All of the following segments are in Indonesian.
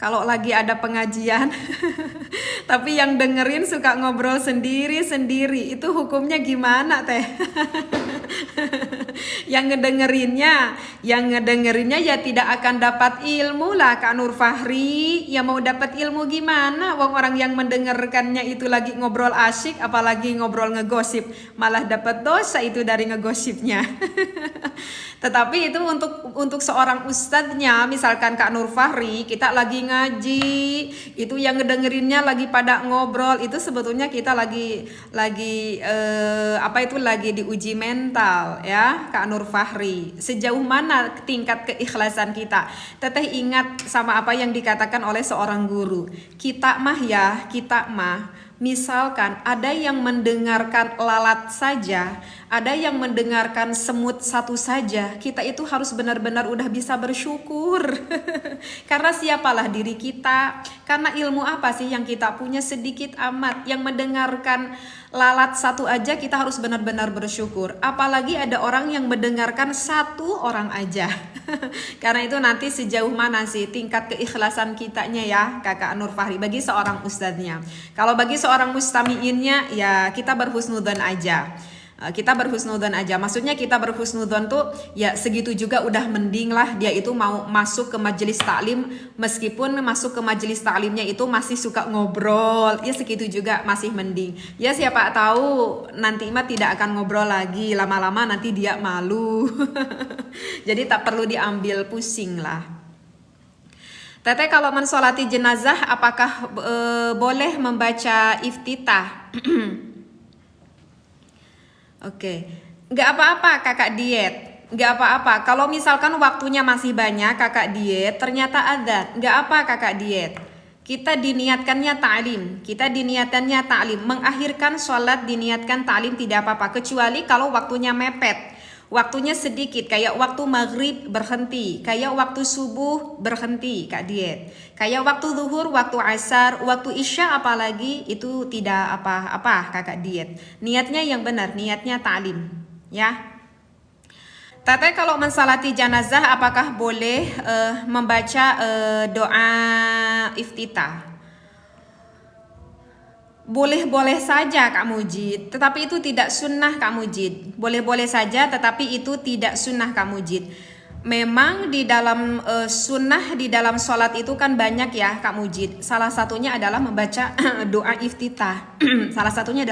Kalau lagi ada pengajian, tapi yang dengerin suka ngobrol sendiri-sendiri, itu hukumnya gimana teh? yang ngedengerinnya ya tidak akan dapat ilmu lah Kak Nur Fahri. Ya mau dapat ilmu gimana? Wong orang yang mendengarkannya itu lagi ngobrol asyik, apalagi ngobrol ngegosip, malah dapat dosa itu dari ngegosipnya. Tetapi itu untuk seorang ustadznya, misalkan Kak Nur Fahri, kita lagi ngaji, itu yang ngedengerinnya lagi pada ngobrol, itu sebetulnya kita lagi lagi diuji mental ya Kak Nur Fahri. Sejauh mana tingkat keikhlasan kita? Teteh ingat sama apa yang dikatakan oleh seorang guru. Kita mah misalkan ada yang mendengarkan lalat saja, ada yang mendengarkan semut satu saja, kita itu harus benar-benar udah bisa bersyukur. Karena siapalah diri kita, karena ilmu apa sih yang kita punya sedikit amat. Yang mendengarkan lalat satu aja kita harus benar-benar bersyukur. Apalagi ada orang yang mendengarkan satu orang aja. Karena itu nanti sejauh mana sih tingkat keikhlasan kitanya ya Kakak Nur Fahri bagi seorang ustadznya. Kalau bagi seorang mustamiinnya ya kita berhusnudzon aja. Maksudnya kita berhusnudzon tuh ya segitu juga udah mending lah dia itu mau masuk ke majelis taklim, meskipun masuk ke majelis taklimnya itu masih suka ngobrol, ya segitu juga masih mending. Ya siapa tahu nanti mah tidak akan ngobrol lagi, lama-lama nanti dia malu. Jadi tak perlu diambil pusing lah. Teteh kalau mensolati jenazah apakah boleh membaca iftitah? Oke, nggak apa-apa kakak diet, nggak apa-apa. Kalau misalkan waktunya masih banyak kakak diet, ternyata ada, nggak apa kakak diet. Kita diniatkannya ta'lim, mengakhirkan sholat diniatkan ta'lim tidak apa-apa. Kecuali kalau waktunya mepet, waktunya sedikit, kayak waktu maghrib berhenti, kayak waktu subuh berhenti kak diet, kayak waktu zuhur, waktu asar, waktu isya apalagi itu tidak apa-apa kakak diet. Niatnya yang benar, niatnya ta'lim ya. Teteh kalau mensalati jenazah apakah boleh membaca doa iftitah? Boleh-boleh saja Kak Mujid, tetapi itu tidak sunnah Kak Mujid. Boleh-boleh saja tetapi itu tidak sunnah Kak Mujid. Memang di dalam sunnah di dalam sholat itu kan banyak ya Kak Mujid. Salah satunya adalah membaca doa iftitah. Salah satunya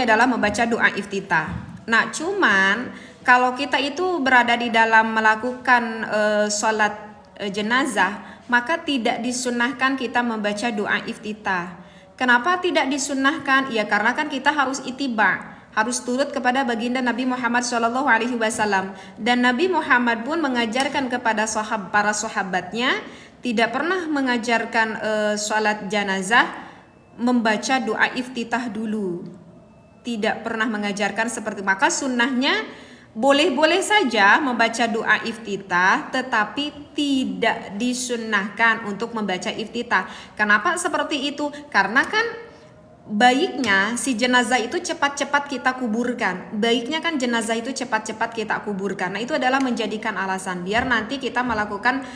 adalah membaca doa iftitah. Nah cuman kalau kita itu berada di dalam melakukan sholat jenazah, maka tidak disunnahkan kita membaca doa iftitah. Kenapa tidak disunnahkan? Ya karena kan kita harus ittiba, harus turut kepada baginda Nabi Muhammad SAW. Dan Nabi Muhammad pun mengajarkan kepada para sahabatnya, tidak pernah mengajarkan sholat jenazah membaca doa iftitah dulu. Tidak pernah mengajarkan seperti, maka sunnahnya boleh-boleh saja membaca doa iftitah, tetapi tidak disunnahkan untuk membaca iftitah. Kenapa seperti itu? Karena kan baiknya si jenazah itu cepat-cepat kita kuburkan. Baiknya kan jenazah itu cepat-cepat kita kuburkan. Nah itu adalah menjadikan alasan biar nanti kita melakukan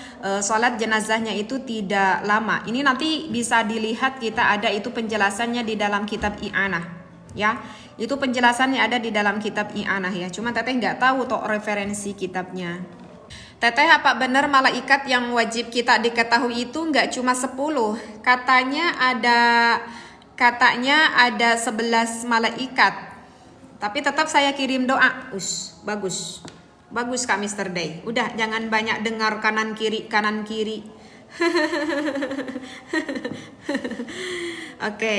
sholat jenazahnya itu tidak lama. Ini nanti bisa dilihat, kita ada itu penjelasannya di dalam kitab I'anah ya. Itu penjelasannya ada di dalam kitab I'anah ya. Cuma teteh nggak tahu toh referensi kitabnya. Teteh apa benar malaikat yang wajib kita diketahui itu nggak cuma 10? Katanya ada 11 malaikat. Tapi tetap saya kirim doa. Bagus Kak Mr. Day. Udah jangan banyak dengar kanan kiri. Oke.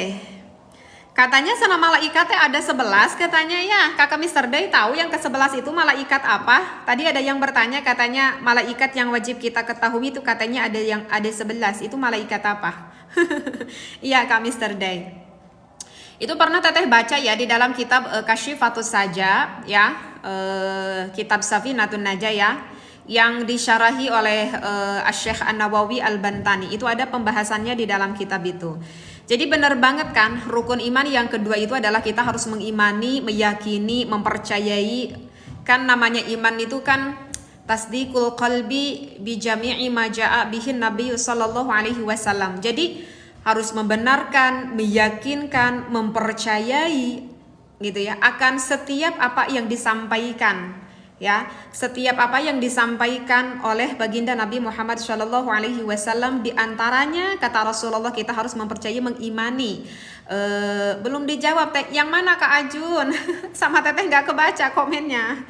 Katanya sama malaikatnya ada 11 katanya ya. Kakak Mr. Day tahu yang ke-11 itu malaikat apa? Tadi ada yang bertanya katanya malaikat yang wajib kita ketahui itu katanya ada 11. Itu malaikat apa? Iya Kak Mr. Day. Itu pernah teteh baca ya di dalam kitab Kasyifatus Saja ya. Kitab Safinatun Najah ya. Yang disyarahi oleh Asy-Syaikh An-Nawawi Al-Bantani. Itu ada pembahasannya di dalam kitab itu. Jadi benar banget kan, rukun iman yang kedua itu adalah kita harus mengimani, meyakini, mempercayai. Kan namanya iman itu kan Tasdiqul qalbi bi jami'i ma ja'a bihi Nabi sallallahu alaihi wasallam. Jadi harus membenarkan, meyakinkan, mempercayai gitu ya akan setiap apa yang disampaikan, ya, setiap apa yang disampaikan oleh baginda Nabi Muhammad sallallahu alaihi wasallam. Di antaranya kata Rasulullah kita harus mempercayai, mengimani. Belum dijawab Teh, yang mana Kak Ajun? Sama Teteh nggak kebaca komennya.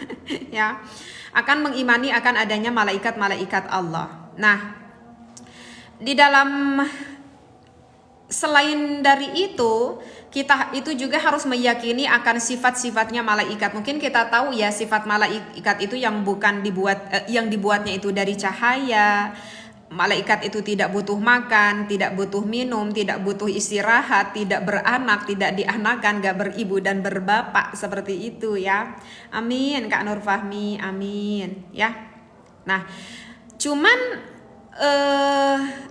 Ya, akan mengimani akan adanya malaikat-malaikat Allah. Nah, di dalam selain dari itu, kita itu juga harus meyakini akan sifat-sifatnya malaikat. Mungkin kita tahu ya sifat malaikat itu yang bukan yang dibuatnya itu dari cahaya. Malaikat itu tidak butuh makan, tidak butuh minum, tidak butuh istirahat, tidak beranak, tidak dianakan, gak beribu dan berbapak, seperti itu ya. Amin Kak Nur Fahmi, amin ya. Nah, cuman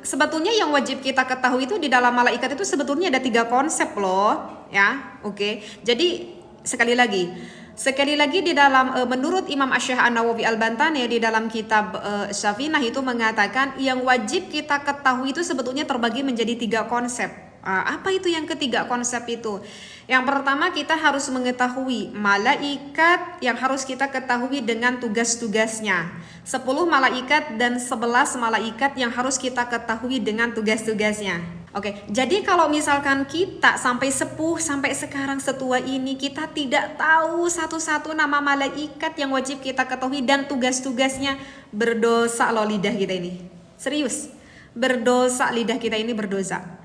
sebetulnya yang wajib kita ketahui itu di dalam malaikat itu sebetulnya ada 3 konsep loh ya. Oke. Jadi sekali lagi di dalam menurut Imam Asy-Syaikh An-Nawawi Al-Bantani di dalam kitab Safinah itu mengatakan yang wajib kita ketahui itu sebetulnya terbagi menjadi 3 konsep. Apa itu yang ketiga konsep itu? Yang pertama, kita harus mengetahui malaikat yang harus kita ketahui dengan tugas-tugasnya. 10 malaikat dan 11 malaikat yang harus kita ketahui dengan tugas-tugasnya. Oke, jadi kalau misalkan kita sampai sepuh, sampai sekarang setua ini, kita tidak tahu satu-satu nama malaikat yang wajib kita ketahui dan tugas-tugasnya, berdosa loh lidah kita ini. Serius, berdosa lidah kita ini, berdosa.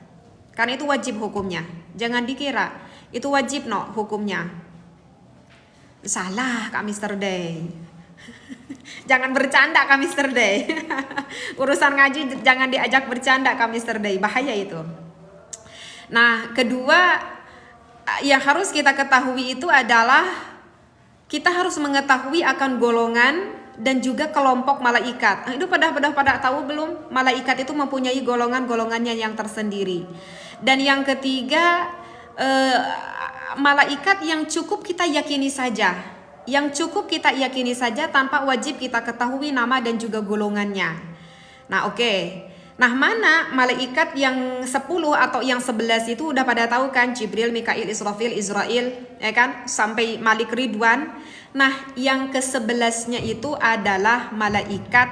Karena itu wajib hukumnya. Jangan dikira itu wajib no hukumnya. Salah Kak Mr. Day. Jangan bercanda Kak Mr. Day. Urusan ngaji jangan diajak bercanda Kak Mr. Day. Bahaya itu. Nah, kedua yang harus kita ketahui itu adalah kita harus mengetahui akan golongan dan juga kelompok malaikat. Itu pada tahu belum? Malaikat itu mempunyai golongan-golongannya yang tersendiri. Dan yang ketiga, malaikat yang cukup kita yakini saja. Yang cukup kita yakini saja tanpa wajib kita ketahui nama dan juga golongannya. Nah, oke. Nah, mana malaikat yang 10 atau yang 11 itu udah pada tahu kan? Jibril, Mikail, Israfil, Israil, ya kan? Sampai Malik Ridwan. Nah, yang ke-11-nya itu adalah malaikat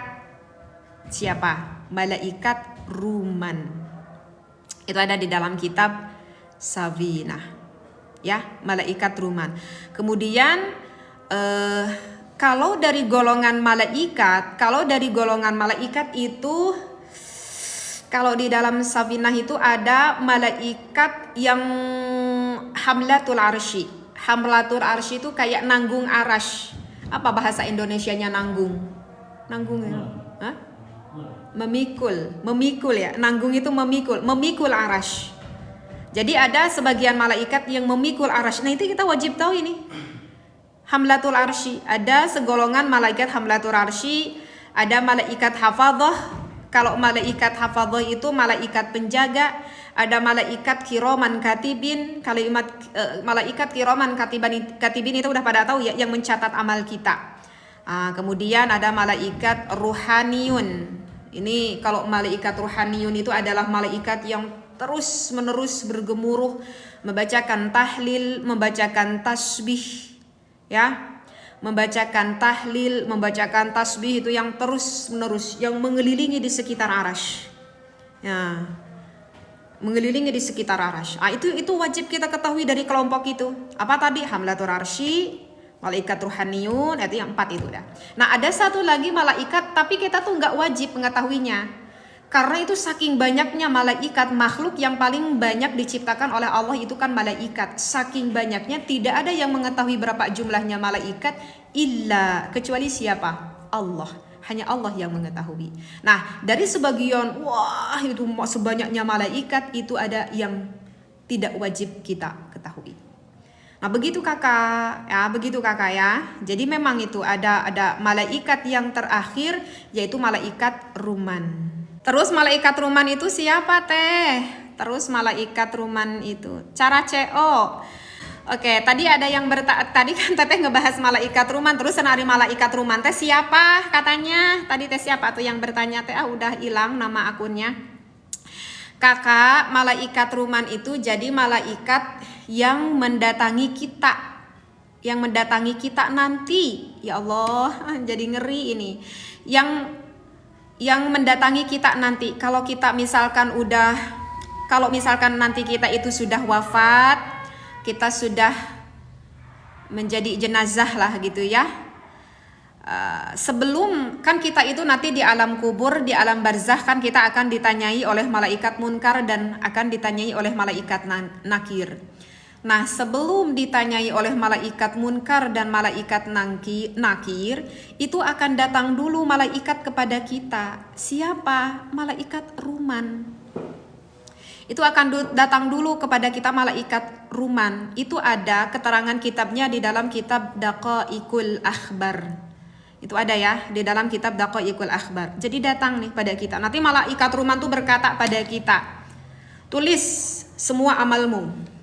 siapa? Malaikat Ruman. Itu ada di dalam kitab Safinah. Ya, malaikat Ruman. Kemudian kalau dari golongan malaikat itu, kalau di dalam Safinah itu ada malaikat yang hamlatul arsy. Hamlatul arsy itu kayak nanggung arash. Apa bahasa Indonesianya nanggung? Nanggung ya? Hah? Memikul ya. Nanggung itu memikul arash. Jadi ada sebagian malaikat yang memikul arash. Nah, itu kita wajib tahu ini. Hamlatul arsy, ada segolongan malaikat hamlatul arsy, ada malaikat hafadzah. Kalau malaikat hafadzah itu malaikat penjaga, ada malaikat kiroman katibin. Kalimat malaikat kiroman katibin itu udah pada tahu ya, yang mencatat amal kita. Kemudian ada malaikat ruhaniyun. Ini kalau malaikat ruhaniyun itu adalah malaikat yang terus menerus bergemuruh, membacakan tahlil, membacakan tasbih, ya, membacakan tahlil, membacakan tasbih itu yang terus menerus, yang mengelilingi di sekitar arash, ya, mengelilingi di sekitar arash. Itu wajib kita ketahui dari kelompok itu. Apa tadi? Hamlatul arsy, malaikat ruhaniyun, itu yang 4 itu dah. Nah, ada satu lagi malaikat, tapi kita tuh nggak wajib mengetahuinya. Karena itu saking banyaknya malaikat, makhluk yang paling banyak diciptakan oleh Allah itu kan malaikat. Saking banyaknya tidak ada yang mengetahui berapa jumlahnya malaikat illa kecuali siapa? Allah. Hanya Allah yang mengetahui. Nah, dari sebagian itu sebanyaknya malaikat itu ada yang tidak wajib kita ketahui. Nah, begitu kakak ya. Jadi memang itu ada malaikat yang terakhir yaitu malaikat Ruman. Terus malaikat Ruman itu siapa teh? Terus malaikat Ruman itu cara CO. Oke, tadi ada yang tadi kan teteh ngebahas malaikat ruman, terus senari malaikat ruman teh siapa katanya? Tadi teh siapa tuh yang bertanya teh? Udah hilang nama akunnya. Kakak, malaikat ruman itu jadi malaikat yang mendatangi kita. Yang mendatangi kita nanti. Ya Allah, jadi ngeri ini. Yang mendatangi kita nanti. Kalau misalkan nanti kita itu sudah wafat, kita sudah menjadi jenazah lah gitu ya. Sebelum kan kita itu nanti di alam kubur, di alam barzah kan kita akan ditanyai oleh malaikat munkar dan akan ditanyai oleh malaikat nakir. Nah, sebelum ditanyai oleh malaikat munkar dan malaikat nakir, itu akan datang dulu malaikat kepada kita. Siapa? Malaikat ruman. Itu akan datang dulu kepada kita malaikat ruman. Itu ada keterangan kitabnya di dalam kitab Daqaiqul Akhbar. Itu ada ya di dalam kitab Daqaiqul Akhbar. Jadi datang nih pada kita. Nanti malaikat ruman tuh berkata pada kita, tulis semua amalmu.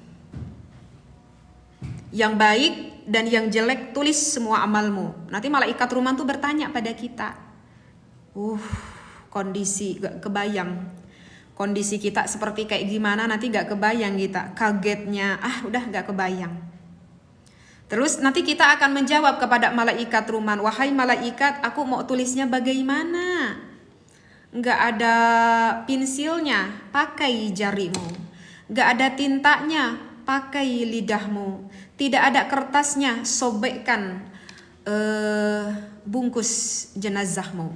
Yang baik dan yang jelek tulis semua amalmu. Nanti malaikat ruman tuh bertanya pada kita. Kondisi gak kebayang. Kondisi kita seperti kayak gimana nanti gak kebayang kita. Kagetnya, udah gak kebayang. Terus nanti kita akan menjawab kepada malaikat ruman. Wahai malaikat, aku mau tulisnya bagaimana? Gak ada pensilnya, pakai jarimu. Gak ada tintanya, pakai lidahmu. Tidak ada kertasnya, sobekkan bungkus jenazahmu.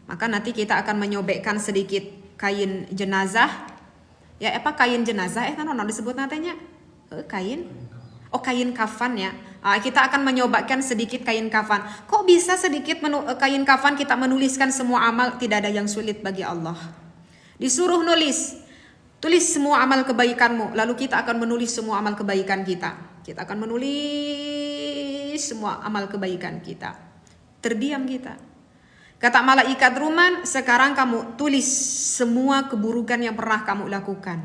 Maka nanti kita akan menyobekkan sedikit kain jenazah. Ya kain jenazah kan ono disebut natanya kain. Kain kafan ya. Kita akan menyobekkan sedikit kain kafan. Kok bisa sedikit kain kafan kita menuliskan semua amal? Tidak ada yang sulit bagi Allah. Disuruh tulis semua amal kebaikanmu. Lalu kita akan menulis semua amal kebaikan kita. Kita akan menulis semua amal kebaikan kita. Terdiam kita. Kata malaikat ruman, sekarang kamu tulis semua keburukan yang pernah kamu lakukan.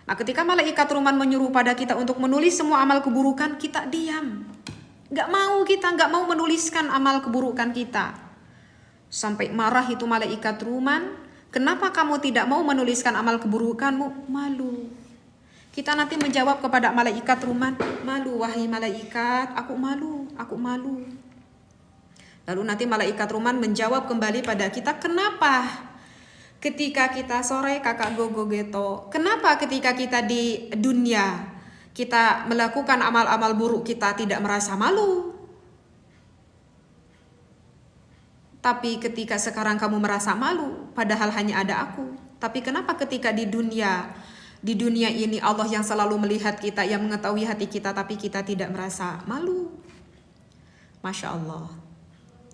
Nah, ketika malaikat ruman menyuruh pada kita untuk menulis semua amal keburukan, kita diam. Gak mau menuliskan amal keburukan kita. Sampai marah itu malaikat ruman, kenapa kamu tidak mau menuliskan amal keburukanmu? Malu. Kita nanti menjawab kepada malaikat ruman, malu wahai malaikat, aku malu. Lalu nanti malaikat ruman menjawab kembali pada kita, kenapa ketika kita sore kakak gogo geto, kenapa ketika kita di dunia kita melakukan amal-amal buruk kita tidak merasa malu? Tapi ketika sekarang kamu merasa malu, padahal hanya ada aku. Tapi kenapa ketika di dunia ini Allah yang selalu melihat kita, yang mengetahui hati kita, tapi kita tidak merasa malu? Masya Allah.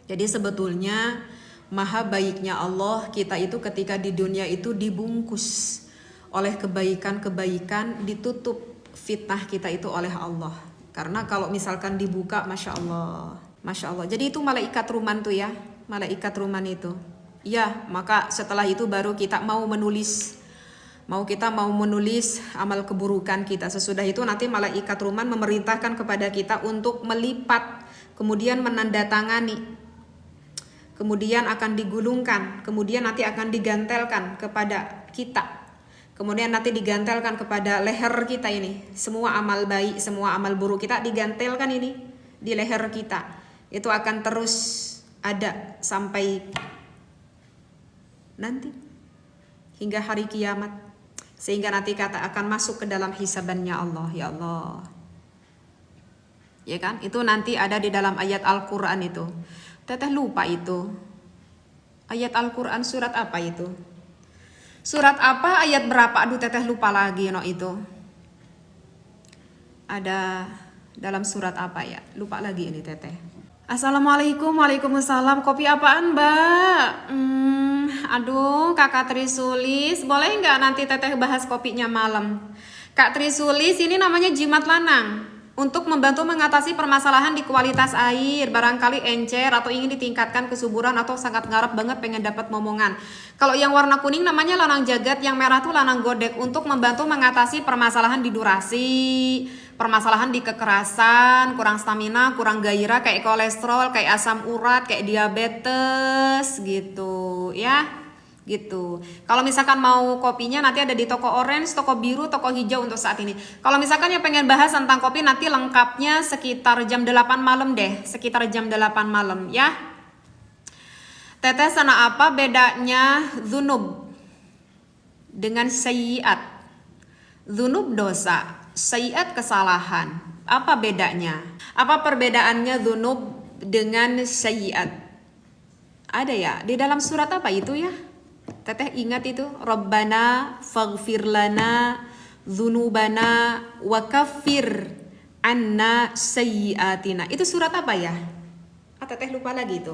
Jadi sebetulnya maha baiknya Allah kita itu ketika di dunia itu dibungkus oleh kebaikan-kebaikan, ditutup fitnah kita itu oleh Allah. Karena kalau misalkan dibuka, Masya Allah. Jadi itu malaikat ruman tuh ya, malaikat ruman itu. Ya, maka setelah itu baru kita mau menulis amal keburukan kita. Sesudah itu nanti malaikat ruman memerintahkan kepada kita untuk melipat, kemudian menandatangani, kemudian akan digulungkan, kemudian nanti akan digantelkan kepada kita, kemudian nanti digantelkan kepada leher kita ini. Semua amal baik, semua amal buruk kita digantelkan ini di leher kita. Itu akan terus ada sampai nanti hingga hari kiamat, sehingga nanti kata akan masuk ke dalam hisabannya Allah. Ya Allah, ya kan? Itu nanti ada di dalam ayat Al-Quran itu. Teteh lupa itu. Ayat Al-Quran surat apa itu? Surat apa, ayat berapa? Aduh teteh lupa lagi itu. Ada dalam surat apa ya? Lupa lagi ini teteh. Assalamualaikum, waalaikumsalam. Kopi apaan mbak? Aduh kakak Trisulis, boleh nggak nanti teteh bahas kopinya malam? Kak Trisulis ini namanya jimat lanang. Untuk membantu mengatasi permasalahan di kualitas air, barangkali encer atau ingin ditingkatkan kesuburan atau sangat ngarep banget pengen dapat momongan. Kalau yang warna kuning namanya lanang jagat, yang merah tuh lanang godek, untuk membantu mengatasi permasalahan di durasi, permasalahan di kekerasan, kurang stamina, kurang gairah, kayak kolesterol, kayak asam urat, kayak diabetes gitu ya. Gitu. Kalau misalkan mau kopinya nanti ada di toko orange, toko biru, toko hijau untuk saat ini. Kalau misalkan yang pengen bahas tentang kopi nanti lengkapnya sekitar jam 8 malam deh, sekitar jam 8 malam ya. Teteh, sana apa bedanya dzunub dengan sayyiat? Dzunub dosa, sayyiat kesalahan. Apa bedanya? Apa perbedaannya dzunub dengan sayyiat? Ada ya? Di dalam surat apa itu ya? Teteh ingat itu, Rabbana faghfir lana dzunubana wa kaffir anna sayyiatina. Itu surat apa ya? Teteh lupa lagi itu.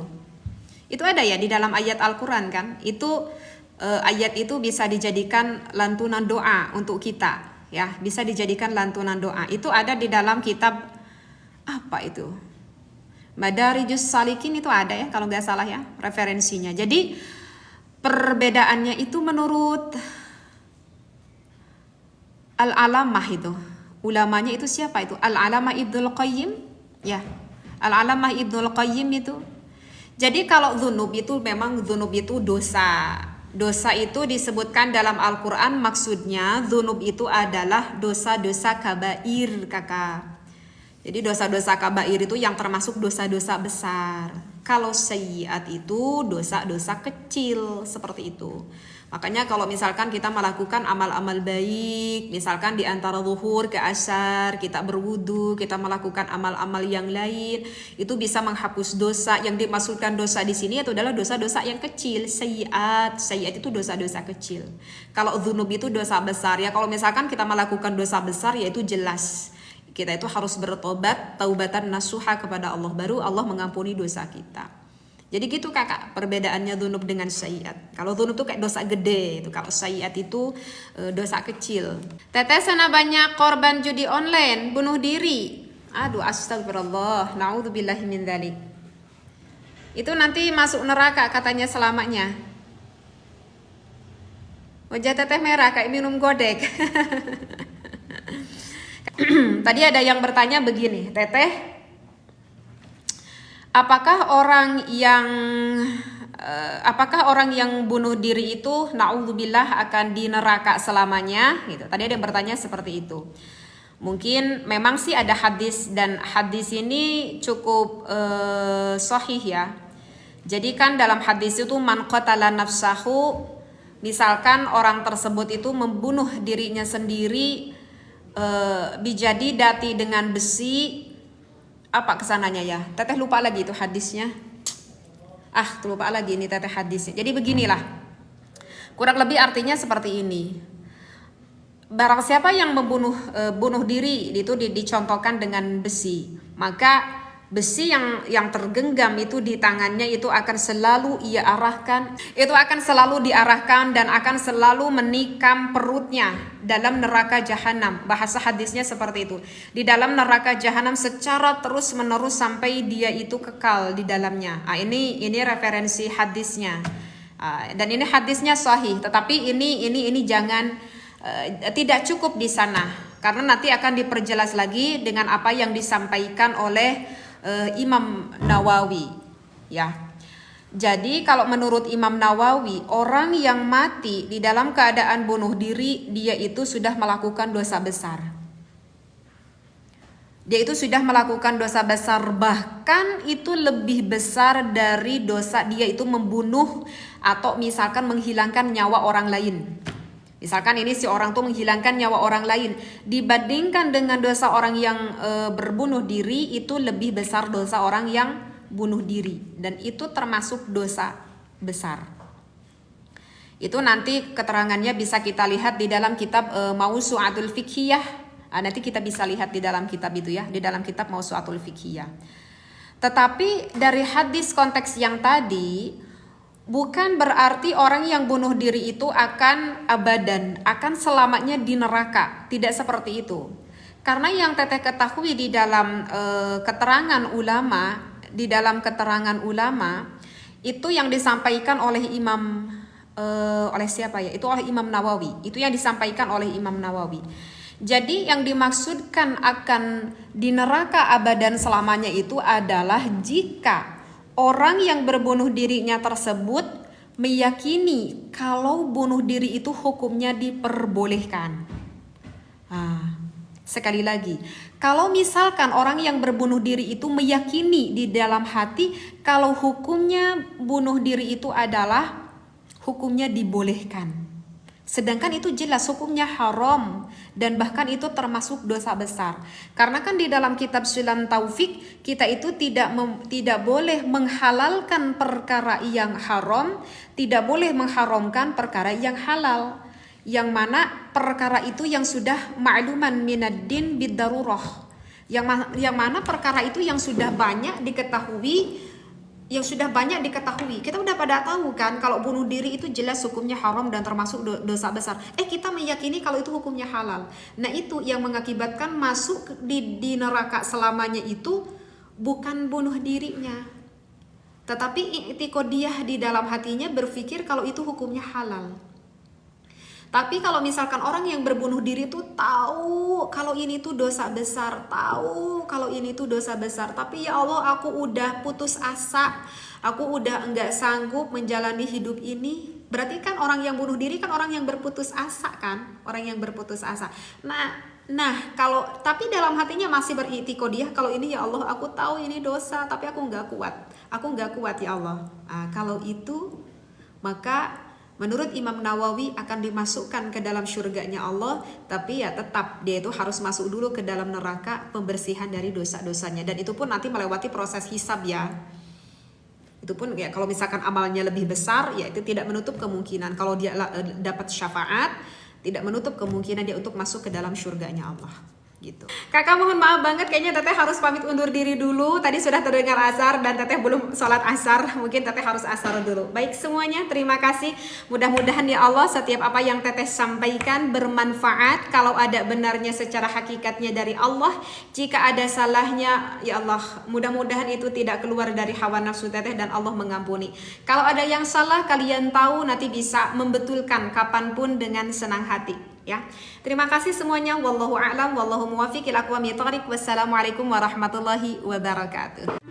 Itu ada ya di dalam ayat Al-Qur'an kan? Itu ayat itu bisa dijadikan lantunan doa untuk kita ya, bisa dijadikan lantunan doa. Itu ada di dalam kitab apa itu? Madarijus Salikin itu ada ya kalau nggak salah ya referensinya. Jadi perbedaannya itu menurut Al-Alamah itu. Ulamanya itu siapa itu? Al-Alamah Ibnul Qayyim ya. Al-Alamah Ibnul Qayyim itu. Jadi kalau dzunub itu memang dzunub itu dosa. Dosa itu disebutkan dalam Al-Qur'an, maksudnya dzunub itu adalah dosa-dosa kabair, Kakak. Jadi dosa-dosa kabair itu yang termasuk dosa-dosa besar. Kalau sayyiat itu dosa-dosa kecil seperti itu. Makanya kalau misalkan kita melakukan amal-amal baik, misalkan di antara zuhur ke asyar, kita berwudu, kita melakukan amal-amal yang lain, itu bisa menghapus dosa. Yang dimaksudkan dosa di sini itu adalah dosa-dosa yang kecil. Sayyiat itu dosa-dosa kecil. Kalau dzunub itu dosa besar ya. Kalau misalkan kita melakukan dosa besar ya itu jelas kita itu harus bertobat, taubatan nasuha kepada Allah, baru Allah mengampuni dosa kita. Jadi gitu Kakak, perbedaannya dzunub dengan sayyiat. Kalau dzunub itu kayak dosa gede, itu kalau sayyiat itu dosa kecil. Teteh, sana banyak korban judi online, bunuh diri. Aduh, astagfirullah, naudzubillahi min dzalik. Itu nanti masuk neraka katanya selamanya. Wajah Teteh merah kayak minum godek. Tadi ada yang bertanya begini, Teteh, apakah orang yang bunuh diri itu naudzubillah akan di neraka selamanya? Gitu. Tadi ada yang bertanya seperti itu. Mungkin memang sih ada hadis, dan hadis ini cukup sahih ya. Jadi kan dalam hadis itu man qatala nafsahu, misalkan orang tersebut itu membunuh dirinya sendiri bijadi dati dengan besi, apa kesananya ya? Teteh lupa lagi itu hadisnya. Lupa lagi ini Teteh hadisnya. Jadi beginilah. Kurang lebih artinya seperti ini. Barang siapa yang bunuh diri itu dicontohkan dengan besi, maka besi yang tergenggam itu di tangannya itu akan selalu diarahkan dan akan selalu menikam perutnya dalam neraka jahanam. Bahasa hadisnya seperti itu. Di dalam neraka jahanam secara terus menerus sampai dia itu kekal di dalamnya. Ini referensi hadisnya. Dan ini hadisnya sahih, tetapi ini jangan tidak cukup di sana, karena nanti akan diperjelas lagi dengan apa yang disampaikan oleh Imam Nawawi ya. Jadi kalau menurut Imam Nawawi, orang yang mati di dalam keadaan bunuh diri, dia itu sudah melakukan dosa besar. Dia itu sudah melakukan dosa besar, bahkan itu lebih besar dari dosa dia itu membunuh atau misalkan menghilangkan nyawa orang lain. Misalkan ini si orang tuh menghilangkan nyawa orang lain, dibandingkan dengan dosa orang yang berbunuh diri, itu lebih besar dosa orang yang bunuh diri, dan itu termasuk dosa besar. Itu nanti keterangannya bisa kita lihat di dalam kitab Mausu'atul Fiqhiyah. Nanti kita bisa lihat di dalam kitab itu ya, di dalam kitab Mausu'atul Fiqhiyah. Tetapi dari hadis konteks yang tadi, bukan berarti orang yang bunuh diri itu akan abadan, akan selamanya di neraka. Tidak seperti itu. Karena yang Teteh ketahui di dalam keterangan ulama, itu yang disampaikan oleh oleh siapa ya? Itu oleh Imam Nawawi. Itu yang disampaikan oleh Imam Nawawi. Jadi yang dimaksudkan akan di neraka abadan selamanya itu adalah jika orang yang berbunuh dirinya tersebut meyakini kalau bunuh diri itu hukumnya diperbolehkan. Sekali lagi, kalau misalkan orang yang berbunuh diri itu meyakini di dalam hati kalau hukumnya bunuh diri itu adalah hukumnya dibolehkan, sedangkan itu jelas hukumnya haram dan bahkan itu termasuk dosa besar. Karena kan di dalam kitab Sulam Taufik kita itu tidak boleh menghalalkan perkara yang haram, tidak boleh mengharamkan perkara yang halal. Yang mana perkara itu yang sudah ma'luman minad din bidarurah. Yang mana perkara itu yang sudah banyak diketahui, kita udah pada tahu kan kalau bunuh diri itu jelas hukumnya haram dan termasuk dosa besar. Kita meyakini kalau itu hukumnya halal. Nah, itu yang mengakibatkan masuk di neraka selamanya itu bukan bunuh dirinya, tetapi i'tiqadiyah di dalam hatinya berpikir kalau itu hukumnya halal. Tapi kalau misalkan orang yang berbunuh diri tuh tahu kalau ini tuh dosa besar, tapi ya Allah aku udah putus asa, aku udah enggak sanggup menjalani hidup ini. Berarti kan orang yang bunuh diri kan orang yang berputus asa kan, Nah, kalau tapi dalam hatinya masih beriktikadiyah kalau ini ya Allah aku tahu ini dosa tapi aku enggak kuat ya Allah. Kalau itu maka menurut Imam Nawawi akan dimasukkan ke dalam surganya Allah, tapi ya tetap dia itu harus masuk dulu ke dalam neraka pembersihan dari dosa-dosanya, dan itu pun nanti melewati proses hisab ya. Itu pun ya kalau misalkan amalnya lebih besar ya itu tidak menutup kemungkinan kalau dia dapat syafaat, tidak menutup kemungkinan dia untuk masuk ke dalam surganya Allah. Gitu. Kakak mohon maaf banget, kayaknya Teteh harus pamit undur diri dulu. Tadi sudah terdengar azar dan Teteh belum sholat asar. Mungkin Teteh harus asar dulu. Baik semuanya, terima kasih. Mudah-mudahan ya Allah setiap apa yang Teteh sampaikan bermanfaat. Kalau ada benarnya secara hakikatnya dari Allah, jika ada salahnya ya Allah mudah-mudahan itu tidak keluar dari hawa nafsu Teteh dan Allah mengampuni. Kalau ada yang salah kalian tahu nanti bisa membetulkan kapanpun dengan senang hati. Ya, terima kasih semuanya. Wallahu a'lam, wallahu muwaffiq ila aqwamit thoriq. Wassalamualaikum warahmatullahi wabarakatuh.